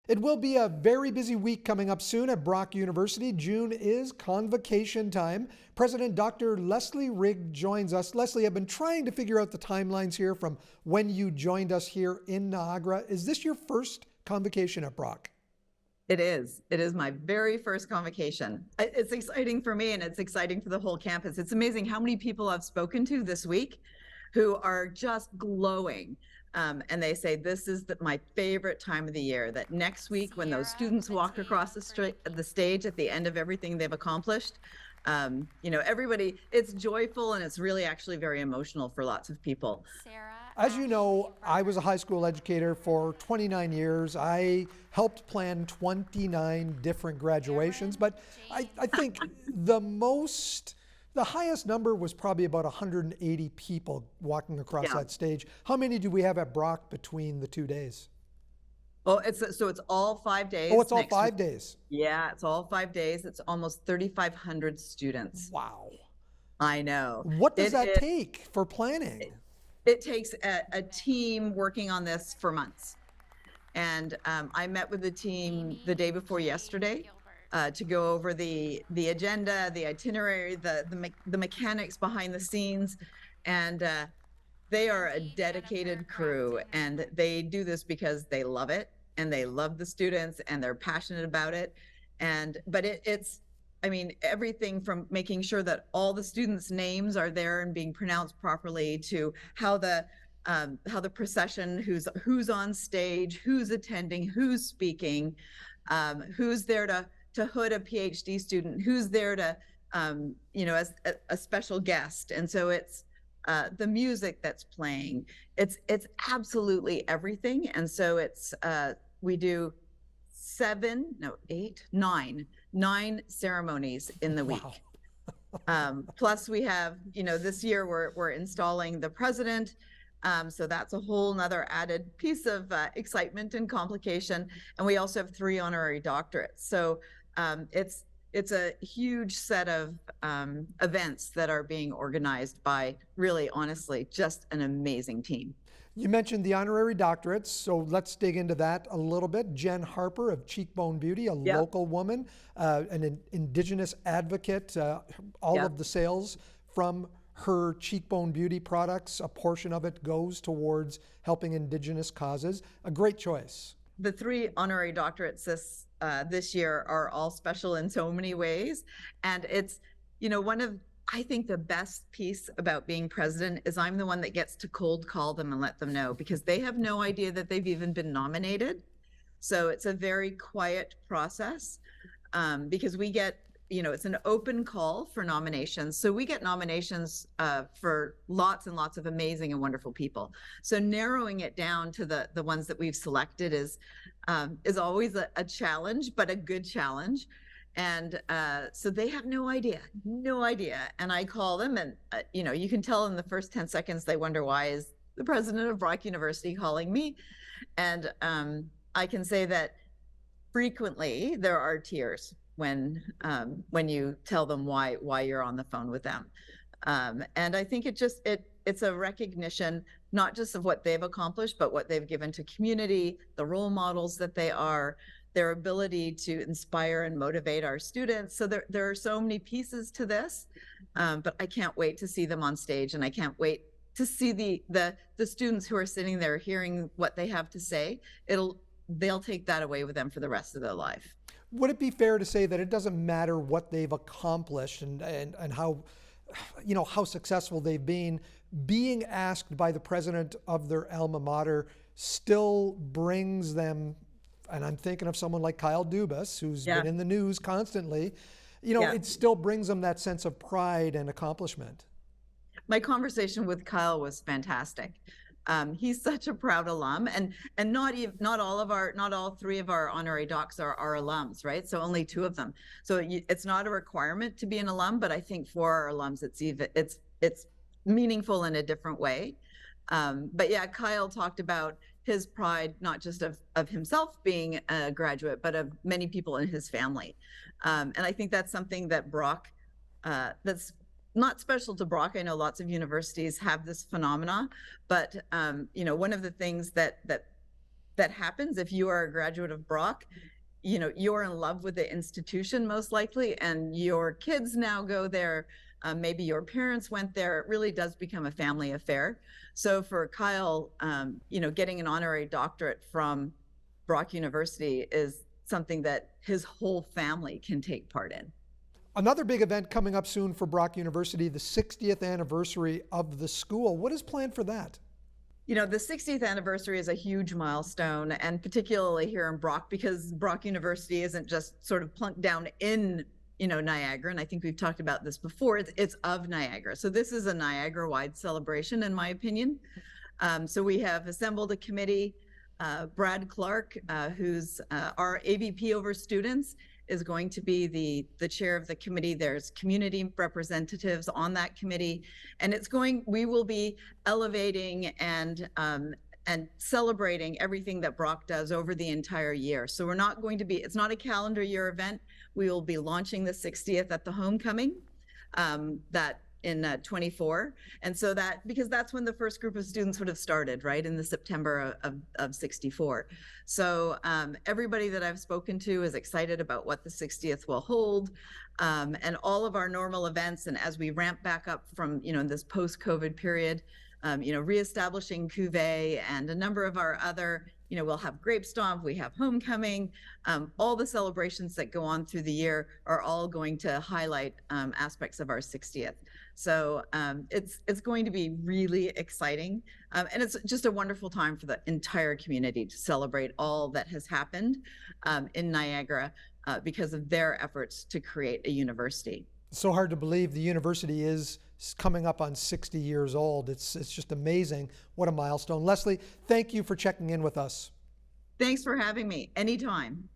It will be a very busy week coming up soon at Brock University. June is convocation time. President Dr. Lesley Rigg joins us. Lesley, I've been trying to figure out the timelines here from when you joined us here in Niagara. Is this your first convocation at Brock? It is. It is my very first convocation. It's exciting for me and it's exciting for the whole campus. It's amazing how many people I've spoken to this week who are just glowing. And they say, this is my favorite time of the year, that next week when those students walk across the stage at the end of everything they've accomplished, everybody, it's joyful and it's really actually very emotional for lots of people. As you know, I was a high school educator for 29 years. I helped plan 29 different graduations, but I think the highest number was probably about 180 people walking across that stage. How many do we have at Brock between the 2 days? Oh, it's all 5 days. Oh, it's all 5 days. Yeah, it's all 5 days. It's almost 3,500 students. Wow. I know. What does that take for planning? It takes a team working on this for months. And I met with the team the day before yesterday to go over the agenda, the itinerary, the mechanics behind the scenes. And they are a dedicated crew, and they do this because they love it and they love the students and they're passionate about it. But it's everything from making sure that all the students' names are there and being pronounced properly, to how the procession, who's on stage, who's attending, who's speaking, who's there to hood a PhD student, who's there to as a special guest. And so it's the music that's playing. It's absolutely everything. And so it's we do 9 ceremonies in the week. Wow. Plus we have, this year we're installing the president. So that's a whole nother added piece of excitement and complication. And we also have 3 honorary doctorates. So it's a huge set of events that are being organized by, really, honestly, just an amazing team. You mentioned the honorary doctorates, so let's dig into that a little bit. Jen Harper of Cheekbone Beauty, a local woman, an Indigenous advocate, all of the sales from her Cheekbone Beauty products, a portion of it goes towards helping Indigenous causes. A great choice. The 3 honorary doctorates this year are all special in so many ways. And it's, one of, I think, the best piece about being president is I'm the one that gets to cold call them and let them know, because they have no idea that they've even been nominated. So it's a very quiet process because we get, it's an open call for nominations. So we get nominations for lots and lots of amazing and wonderful people. So narrowing it down to the ones that we've selected is always a challenge, but a good challenge. And so they have no idea. And I call them and, you can tell in the first 10 seconds, they wonder, why is the president of Brock University calling me? And I can say that frequently there are tears when you tell them why you're on the phone with them. And I think it's a recognition, not just of what they've accomplished, but what they've given to community, the role models that they are, their ability to inspire and motivate our students. So there are so many pieces to this, but I can't wait to see them on stage, and I can't wait to see the students who are sitting there hearing what they have to say. They'll take that away with them for the rest of their life. Would it be fair to say that it doesn't matter what they've accomplished and how, how successful they've been, being asked by the president of their alma mater still brings them, and I'm thinking of someone like Kyle Dubas, who's been in the news constantly, it still brings them that sense of pride and accomplishment. My conversation with Kyle was fantastic. He's such a proud alum, and not all 3 of our honorary docs are alums, right? So only 2 of them. So it's not a requirement to be an alum, but I think for our alums, it's meaningful in a different way. But yeah, Kyle talked about his pride, not just of himself being a graduate, but of many people in his family. And I think that's something that Brock, that's not special to Brock. I know lots of universities have this phenomena, but one of the things that that happens if you are a graduate of Brock. You know, you're in love with the institution most likely, and your kids now go there. Maybe your parents went there. It really does become a family affair. So for Kyle, you know, getting an honorary doctorate from Brock University is something that his whole family can take part in. Another big event coming up soon for Brock University, the 60th anniversary of the school. What is planned for that? You know, the 60th anniversary is a huge milestone, and particularly here in Brock, because Brock University isn't just sort of plunked down in, you know, Niagara. And I think we've talked about this before. It's of Niagara. So this is a Niagara-wide celebration, in my opinion. So we have assembled a committee. Brad Clark, who's our AVP over students, is going to be the chair of the committee. There's community representatives on that committee, and we will be elevating and celebrating everything that Brock does over the entire year. So it's not a calendar year event. We will be launching the 60th at the homecoming, that in 24. And so because that's when the first group of students would have started, right, in the September of 64. So everybody that I've spoken to is excited about what the 60th will hold, and all of our normal events. And as we ramp back up from, you know, this post-COVID period, you know, reestablishing Cuvée and a number of our other, you know, we'll have Grape Stomp, we have Homecoming, all the celebrations that go on through the year are all going to highlight aspects of our 60th. So it's going to be really exciting. And it's just a wonderful time for the entire community to celebrate all that has happened in Niagara because of their efforts to create a university. It's so hard to believe the university is coming up on 60 years old. It's just amazing. What a milestone. Lesley, thank you for checking in with us. Thanks for having me. Anytime.